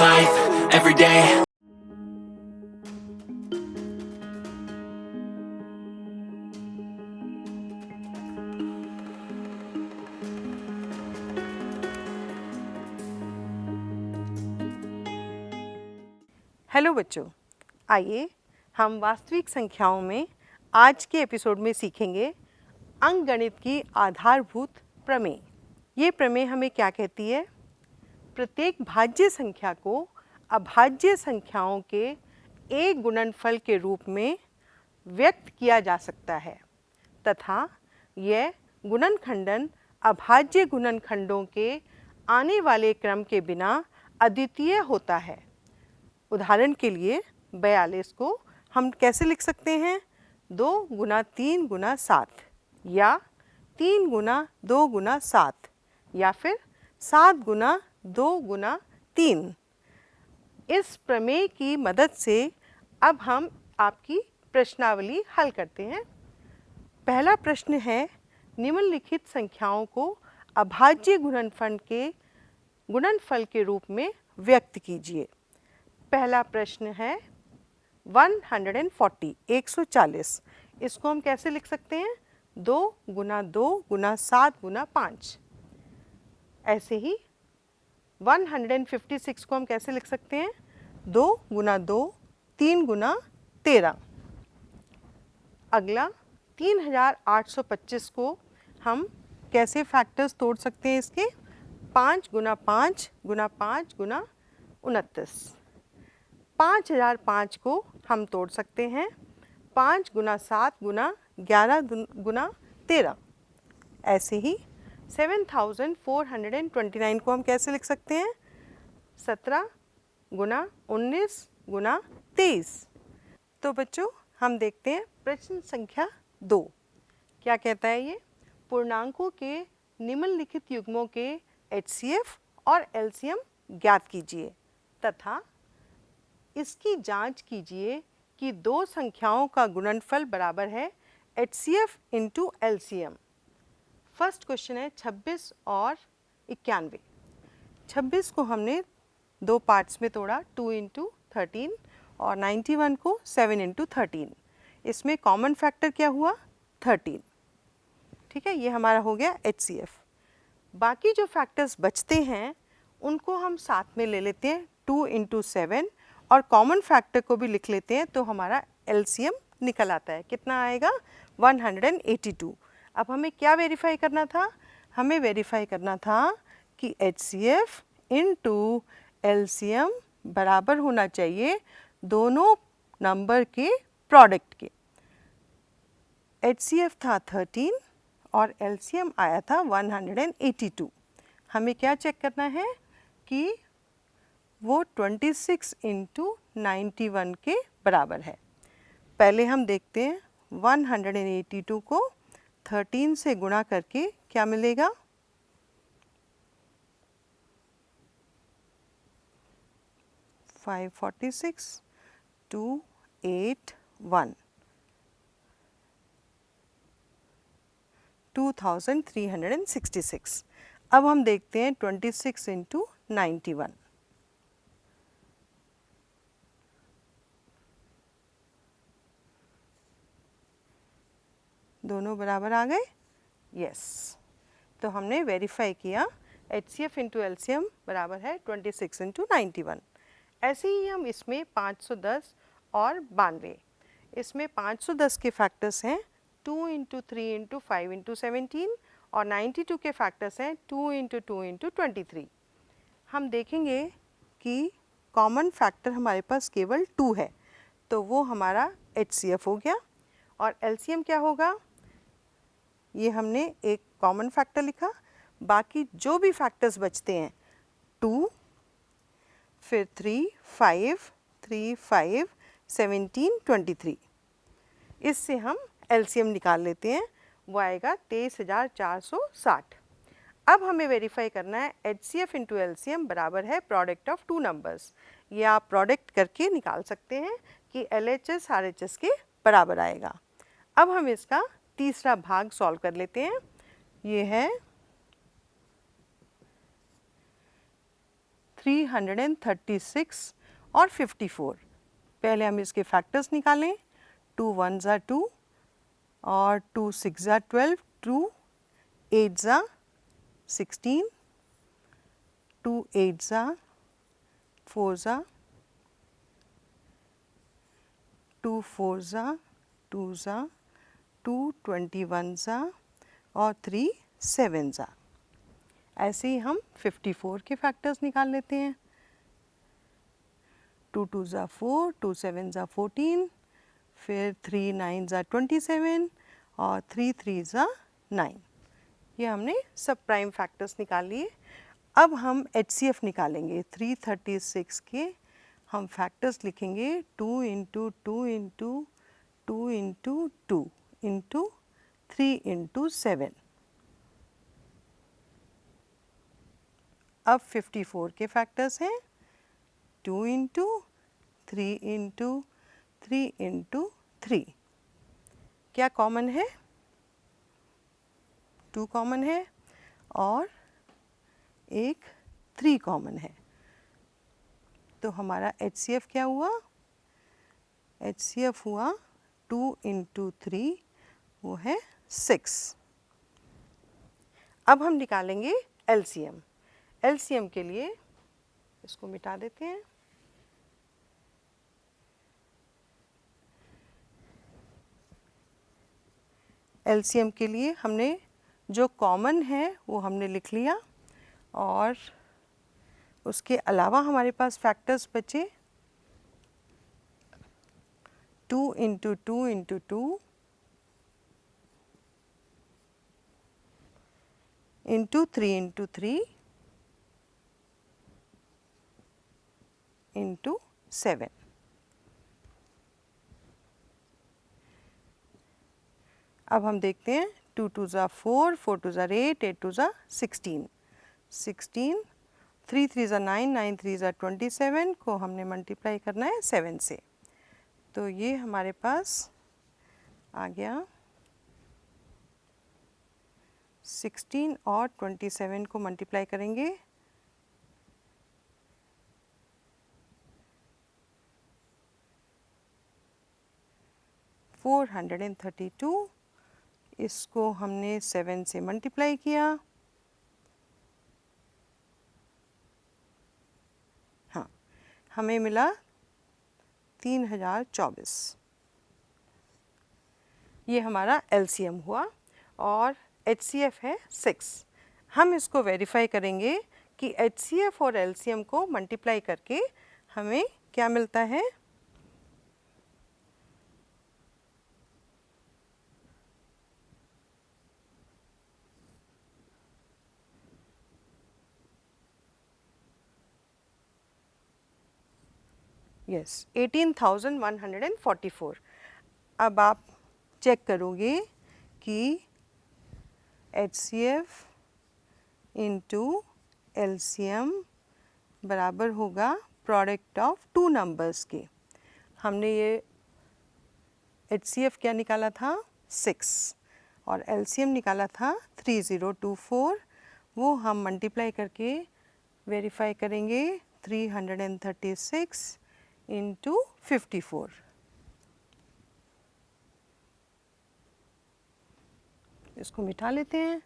life every day. Hello बच्चों, आइए हम वास्तविक संख्याओं में आज के एपिसोड में सीखेंगे अंकगणित की आधारभूत प्रमेय। ये प्रमेय हमें क्या कहती है? प्रत्येक भाज्य संख्या को अभाज्य संख्याओं के एक गुणनफल के रूप में व्यक्त किया जा सकता है तथा यह गुणनखंडन अभाज्य गुणनखंडों के आने वाले क्रम के बिना अद्वितीय होता है। उदाहरण के लिए 42 को हम कैसे लिख सकते हैं? 2 गुना 3 गुना 7 या 3 गुना 2 गुना 7 या फिर 7 गुना 2 गुना 3। इस प्रमेय की मदद से अब हम आपकी प्रश्नावली हल करते हैं। पहला प्रश्न है, निम्नलिखित संख्याओं को अभाज्य गुणनफल के रूप में व्यक्त कीजिए। पहला प्रश्न है 140, 140। इसको हम कैसे लिख सकते हैं? 2 गुना 2 गुना 7 गुना 5। ऐसे ही 156 को हम कैसे लिख सकते हैं? 2 गुना 2 3 गुना 13। अगला 3825 को हम कैसे फैक्टर्स तोड़ सकते हैं? इसके 5 गुना 5 गुना 5 गुना 29। 5005 को हम तोड़ सकते हैं 5 गुना 7 गुना 11 गुना 13। ऐसे ही 7429 को हम कैसे लिख सकते हैं? 17 गुना 19 गुना 23। तो बच्चों, हम देखते हैं प्रश्न संख्या 2 क्या कहता है। ये पूर्णांकों के निम्नलिखित युग्मों के HCF और LCM ज्ञात कीजिए तथा इसकी जांच कीजिए कि दो संख्याओं का गुणनफल बराबर है HCF into LCM। First question है 26 और 91। 26 को हमने दो पार्ट्स में तोड़ा, 2 इंटू 13, और 91 को 7 इंटू 13। इसमें कॉमन फैक्टर क्या हुआ? 13। ठीक है, ये हमारा हो गया HCF। बाकी जो फैक्टर्स बचते हैं उनको हम साथ में ले लेते हैं, 2 इंटू 7, और कॉमन फैक्टर को भी लिख लेते हैं, तो हमारा LCM निकल आता है। कितना आएगा? 182। अब हमें क्या वेरीफाई करना था? हमें वेरीफाई करना था कि HCF इंटू LCM बराबर होना चाहिए दोनों नंबर के प्रोडक्ट के। HCF था 13 और LCM आया था 182। हमें क्या चेक करना है कि वो 26 इंटू 91 के बराबर है। पहले हम देखते हैं 182 को 13 से गुणा करके क्या मिलेगा? 546 281 2366। अब हम देखते हैं 26 इंटू 91। दोनों बराबर आ गए? यस। तो हमने वेरीफाई किया HCF इंटू LCM बराबर है 26 इंटू 91। ऐसे ही हम इसमें 510 और 92, इसमें 510 के फैक्टर्स हैं 2 इंटू 3 इंटू 5 इंटू 17, और 92 के फैक्टर्स हैं 2 इंटू 2 इंटू 23। हम देखेंगे कि कॉमन फैक्टर हमारे पास केवल 2 है, तो वो हमारा HCF हो गया। और LCM क्या होगा? ये हमने एक कॉमन फैक्टर लिखा, बाकी जो भी फैक्टर्स बचते हैं 2, फिर 3, 5, 3, 5, 17, 23, इससे हम LCM निकाल लेते हैं। वो आएगा 23,460। अब हमें वेरीफाई करना है HCF इंटू LCM बराबर है प्रोडक्ट ऑफ टू नंबर्स। ये आप प्रोडक्ट करके निकाल सकते हैं कि LHS RHS के बराबर आएगा। अब हम इसका तीसरा भाग सॉल्व कर लेते हैं। ये है 336 और 54। पहले हम इसके फैक्टर्स निकालें। 2 1 ज़ा 2 और 2 6 ज़ा 12, 2 8 ज़ा 16, 2 8 ज़ा 4 ज़ा 2 4 ज़ा 2 ज़ा 2 21 ज़ा और 3 7 ज़ा। ऐसे ही हम 54 के फैक्टर्स निकाल लेते हैं। 2 2 ज़ा 4, 2 7 ज़ा 14, फिर 3 9 ज़ा 27 और 3 3 ज़ा 9। ये हमने सब प्राइम फैक्टर्स निकाल लिए। अब हम HCF निकालेंगे। 336 के हम फैक्टर्स लिखेंगे 2 into 2 into 2 into 2 into 3 into 7। अब 54 के फैक्टर्स हैं 2 इंटू 3 इंटू 3 इंटू 3। क्या कॉमन है? 2 कॉमन है और एक 3 कॉमन है। तो हमारा HCF क्या हुआ? HCF हुआ 2 इंटू 3, वो है 6। अब हम निकालेंगे LCM। LCM के लिए इसको मिटा देते हैं। LCM के लिए हमने जो कॉमन है वो हमने लिख लिया और उसके अलावा हमारे पास फैक्टर्स बचे 2 into 2 into 2 into 3 into 3 into 7। अब हम देखते हैं 2 2 ज़ा 4, 4 2 ज़ा 8, 8 2 ज़ा 16, 16, 3 3 ज़ा 9, 9 3 ज़ा 27 को हमने मल्टीप्लाई करना है 7 से। तो ये हमारे पास आ गया 16 और 27 को मल्टीप्लाई करेंगे 432। इसको हमने 7 से मल्टीप्लाई किया। हाँ, हमें मिला 3024। ये हमारा LCM हुआ और HCF है 6। हम इसको वेरीफाई करेंगे कि HCF और LCM को मल्टीप्लाई करके हमें क्या मिलता है। यस 18,144। अब आप चेक करोगे कि HCF इंटू LCM बराबर होगा प्रोडक्ट ऑफ 2 नंबर्स के। हमने ये HCF क्या निकाला था 6 और LCM निकाला था 3024। वो हम मल्टीप्लाई करके वेरीफाई करेंगे 336 इंटू 54। इसको मिटा लेते हैं।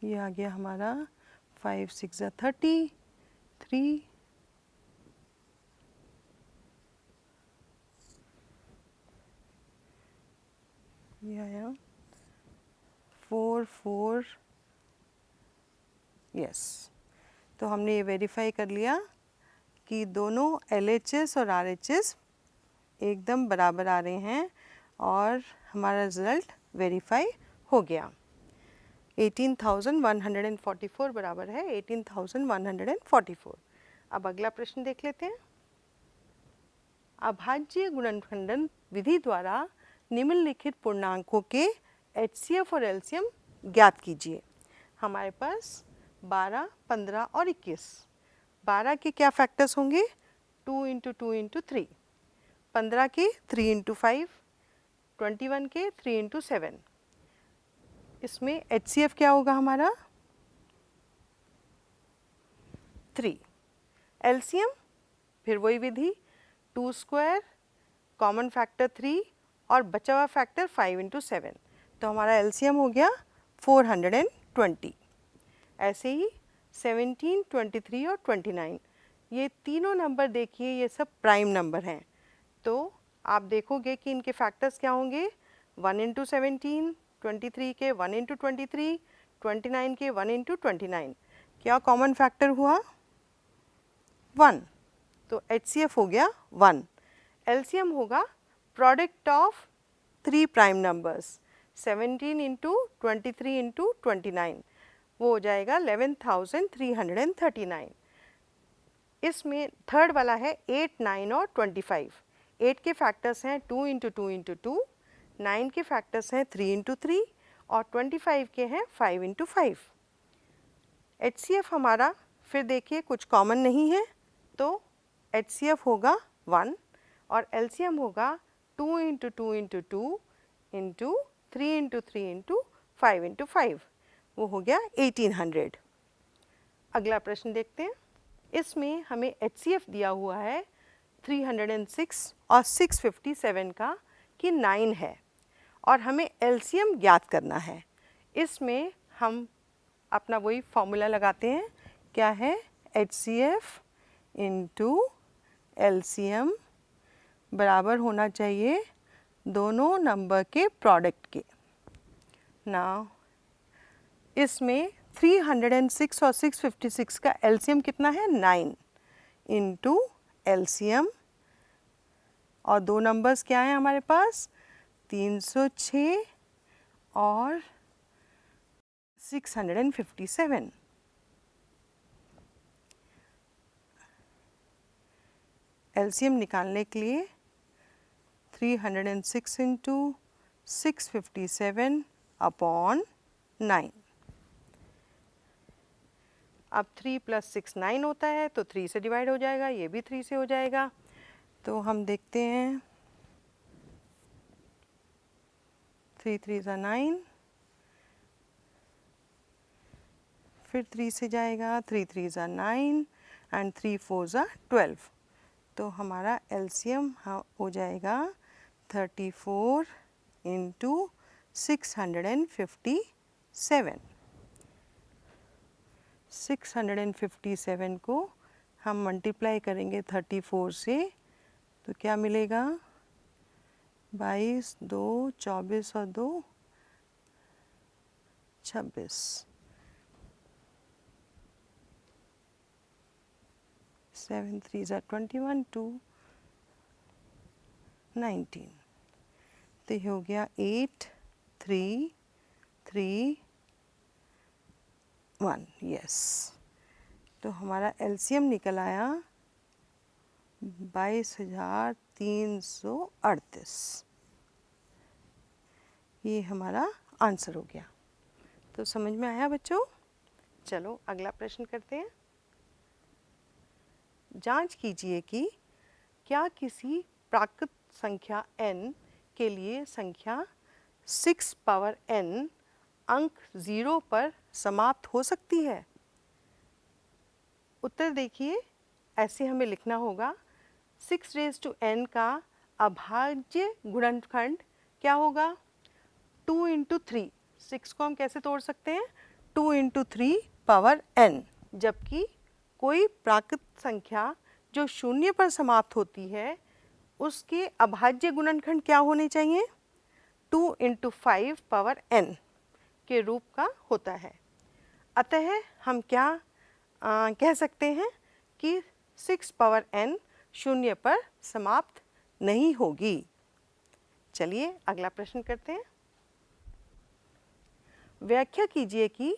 ये आ गया हमारा 5 6 ज़ा 30, 3 ये आया 4 4। यस, तो हमने ये वेरीफाई कर लिया कि दोनों LHS और RHS एकदम बराबर आ रहे हैं और हमारा रिज़ल्ट वेरीफाई हो गया। 18,144 बराबर है 18,144। अब अगला प्रश्न देख लेते हैं। अभाज्य गुणनखंडन विधि द्वारा निम्नलिखित पूर्णांकों के HCF और LCM ज्ञात कीजिए। हमारे पास 12, 15 और 21। 12 के क्या फैक्टर्स होंगे? 2 इंटू 2 इंटू 3, 15 के 3 इंटू 5, 21 के 3 इंटू 7। इसमें HCF क्या होगा हमारा? 3। LCM फिर वही विधि, 2 स्क्वायर, कॉमन फैक्टर 3 और बचा हुआ फैक्टर 5 इंटू 7। तो हमारा LCM हो गया 420। ऐसे ही 17, 23 और 29, ये तीनों नंबर देखिए, ये सब प्राइम नंबर हैं। तो आप देखोगे कि इनके फैक्टर्स क्या होंगे? 1 इंटू 17, 23 के 1 इंटू 23, 29 के 1 इंटू 29। क्या कॉमन फैक्टर हुआ? 1। तो HCF हो गया 1। LCM होगा product of 3 prime numbers, 17 into 23 into 29, वो हो जाएगा 11,339। इसमें थर्ड वाला है 8, 9 और 25। 8 के फैक्टर्स हैं 2 इंटू 2 इंटू 2, 9 के फैक्टर्स हैं 3 इंटू 3 और 25 के हैं 5 इंटू 5। HCF हमारा फिर देखिए कुछ कॉमन नहीं है, तो HCF होगा 1 और LCM होगा 2 into 2 into 2 into 3 into 3 into 5 into 5, वो हो गया 1800। अगला प्रश्न देखते हैं। इसमें हमें HCF दिया हुआ है 306 और 657 का कि 9 है और हमें LCM ज्ञात करना है। इसमें हम अपना वही फॉर्मूला लगाते हैं, क्या है? HCF इंटू LCM बराबर होना चाहिए दोनों नंबर के प्रोडक्ट के। नाउ इसमें 306 और 656 का LCM कितना है? 9 इंटू LCM, और दो नंबर्स क्या हैं हमारे पास? 306 और 657। LCM निकालने के लिए 306 इंटू 657 अपॉन 9। अब 3 + 6 9 होता है, तो 3 से डिवाइड हो जाएगा, ये भी 3 से हो जाएगा। तो हम देखते हैं, 3 3 = 9, फिर 3 से जाएगा, 3 3 = 9 एंड 3 4 = 12। तो हमारा LCM हो जाएगा 34 इंटू 657। 657 को हम मल्टीप्लाई करेंगे 34 से, तो क्या मिलेगा? 22, 2, 24 और 2 26। 7 3 = 21, 2 19। तो ये हो गया 8 3 3 1। यस, तो हमारा LCM निकल आया 22,338। ये हमारा आंसर हो गया। तो समझ में आया बच्चों? चलो अगला प्रश्न करते हैं। जांच कीजिए कि क्या किसी प्राकृत संख्या n के लिए संख्या 6 पावर n अंक 0 पर समाप्त हो सकती है? उत्तर देखिए, ऐसे हमें लिखना होगा 6 raised to n का अभाज्य गुणनखंड क्या होगा? 2 इंटू 3। 6 को हम कैसे तोड़ सकते हैं? 2 इंटू 3 पावर n। जबकि कोई प्राकृत संख्या जो शून्य पर समाप्त होती है, उसके अभाज्य गुणनखंड क्या होने चाहिए? 2 इंटू 5 पावर n के रूप का होता है। अतः हम क्या कह सकते हैं कि 6 पावर n शून्य पर समाप्त नहीं होगी। चलिए अगला प्रश्न करते हैं। व्याख्या कीजिए कि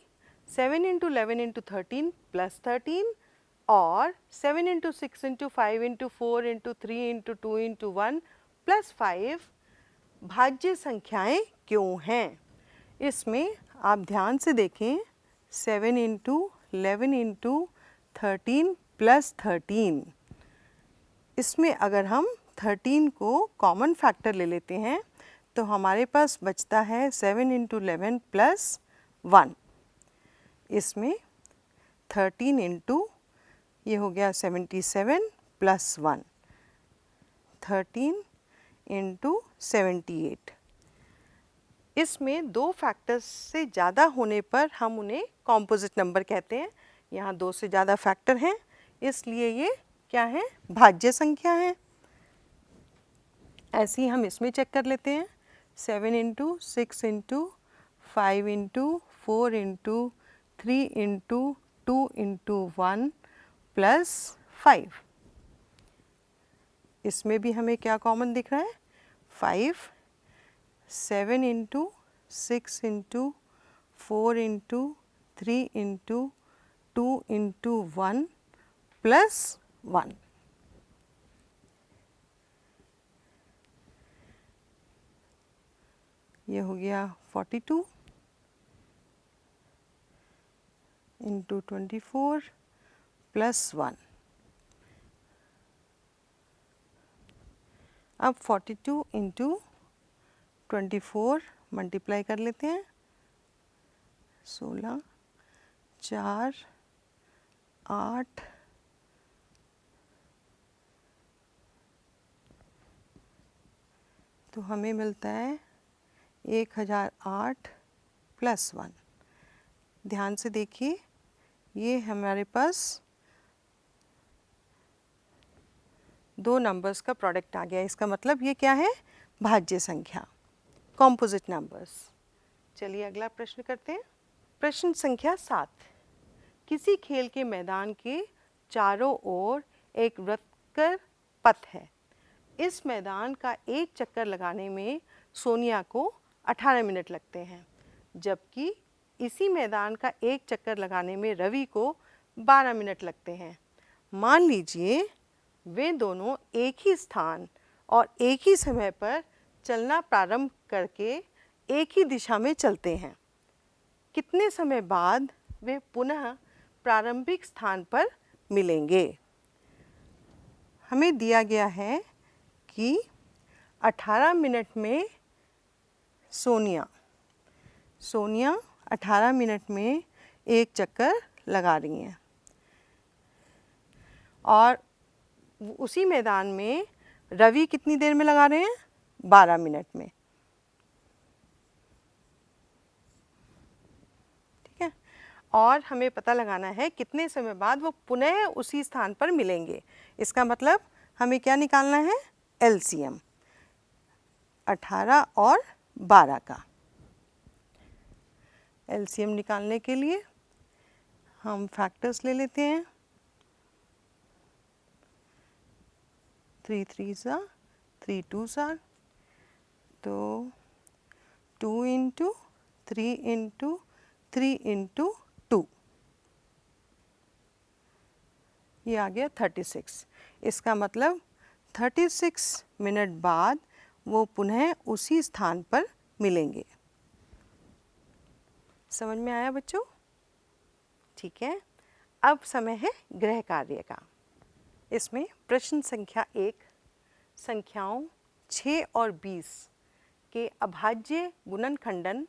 7 इंटू 11 इंटू 13 प्लस 13 और 7 into 6 into 5 into 4 into 3 into 2 into 1 plus 5 भाज्य संख्याएँ क्यों हैं? इसमें आप ध्यान से देखें, 7 इंटू 11 इंटू 13 प्लस 13। इसमें अगर हम 13 को कॉमन फैक्टर ले लेते हैं तो हमारे पास बचता है 7 इंटू 11 प्लस 1। इसमें 13 इंटू ये हो गया 77 प्लस 1, 13 इंटू 78। इसमें दो फैक्टर्स से ज़्यादा होने पर हम उन्हें कॉम्पोजिट नंबर कहते हैं। यहाँ दो से ज़्यादा फैक्टर हैं, इसलिए ये क्या है, भाज्य संख्या है। ऐसे ही हम इसमें चेक कर लेते हैं। 7 into 6 into 5 into 4 into 3 into 2 into 1 plus 5। इसमें भी हमें क्या कॉमन दिख रहा है, 5। 7 into 6 into 4 into 3 into 2 into 1 plus 1। ये हो गया 42 इंटू 24 प्लस 1। अब 42 इंटू 24 मल्टीप्लाई कर लेते हैं। 16, 4, 8, तो हमें मिलता है 1008 प्लस 1। ध्यान से देखिए, ये हमारे पास दो नंबर्स का प्रोडक्ट आ गया। इसका मतलब ये क्या है, भाज्य संख्या, कॉम्पोजिट नंबर्स। चलिए अगला प्रश्न करते हैं। प्रश्न संख्या 7। किसी खेल के मैदान के चारों ओर एक वृत्ताकार पथ है। इस मैदान का एक चक्कर लगाने में सोनिया को 18 मिनट लगते हैं, जबकि इसी मैदान का एक चक्कर लगाने में रवि को 12 मिनट लगते हैं। मान लीजिए वे दोनों एक ही स्थान और एक ही समय पर चलना प्रारंभ करके एक ही दिशा में चलते हैं। कितने समय बाद वे पुनः प्रारंभिक स्थान पर मिलेंगे? हमें दिया गया है कि 18 मिनट में सोनिया 18 मिनट में एक चक्कर लगा रही हैं और उसी मैदान में रवि कितनी देर में लगा रहे हैं, 12 मिनट में। ठीक है, और हमें पता लगाना है कितने समय बाद वो पुनः उसी स्थान पर मिलेंगे। इसका मतलब हमें क्या निकालना है, एलसीएम 18 और 12 का। एलसीएम निकालने के लिए हम फैक्टर्स ले लेते हैं। 3 3s are 3 2s are, तो 2 इंटू 3 इंटू 3 इंटू 2, ये आ गया 36। इसका मतलब 36 मिनट बाद वो पुनः उसी स्थान पर मिलेंगे। समझ में आया बच्चों? ठीक है, अब समय है गृह कार्य का। इसमें प्रश्न संख्या 1, संख्याओं 6 और 20 के अभाज्य गुणनखंडन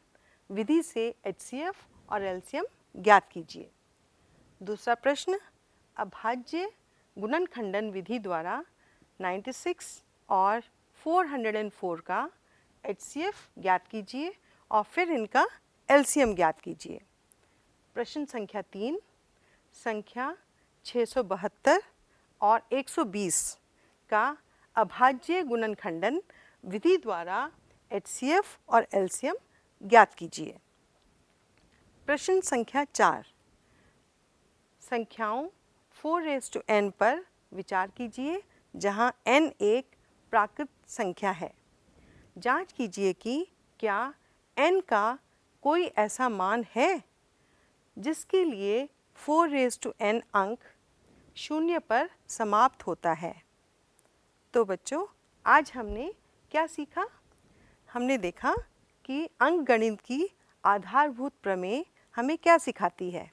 विधि से एचसीएफ और एलसीएम ज्ञात कीजिए। दूसरा प्रश्न, अभाज्य गुणनखंडन विधि द्वारा 96 और 404 का एचसीएफ ज्ञात कीजिए और फिर इनका एलसीएम ज्ञात कीजिए। प्रश्न संख्या 3, संख्या 672 और 120 का अभाज्य गुणनखंडन विधि द्वारा एचसीएफ और एलसीएम ज्ञात कीजिए। प्रश्न संख्या 4, संख्याओं 4n पर विचार कीजिए जहां n एक प्राकृत संख्या है। जांच कीजिए कि क्या n का कोई ऐसा मान है जिसके लिए 4n अंक 0 पर समाप्त होता है। तो बच्चों, आज हमने क्या सीखा? हमने देखा कि अंकगणित की आधारभूत प्रमेय हमें क्या सिखाती है।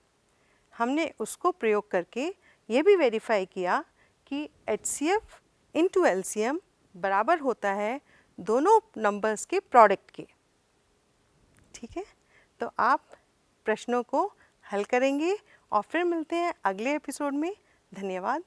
हमने उसको प्रयोग करके ये भी वेरीफाई किया कि HCF इंटू LCM बराबर होता है दोनों नंबर्स के प्रोडक्ट के। ठीक है, तो आप प्रश्नों को हल करेंगे और फिर मिलते हैं अगले एपिसोड में। धन्यवाद।